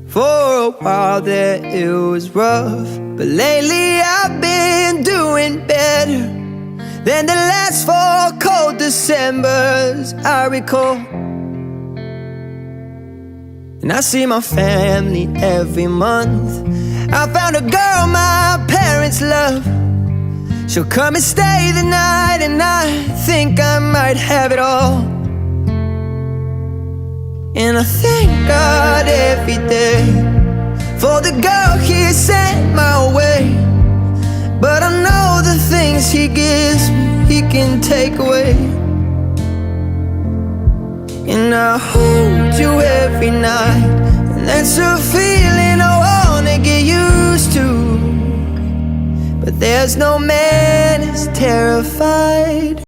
For a while there it was rough, but lately I've been doing better than the last 4 cold Decembers I recall. And I see my family every month. I found a girl my parents love. She'll come and stay the night, and I think I might have it all. And I thank God every day for the girl He sent my way. But I know the things He gives me, He can take away. And I hold you every night, and that's a feeling I wanna get used to. But there's no man as terrified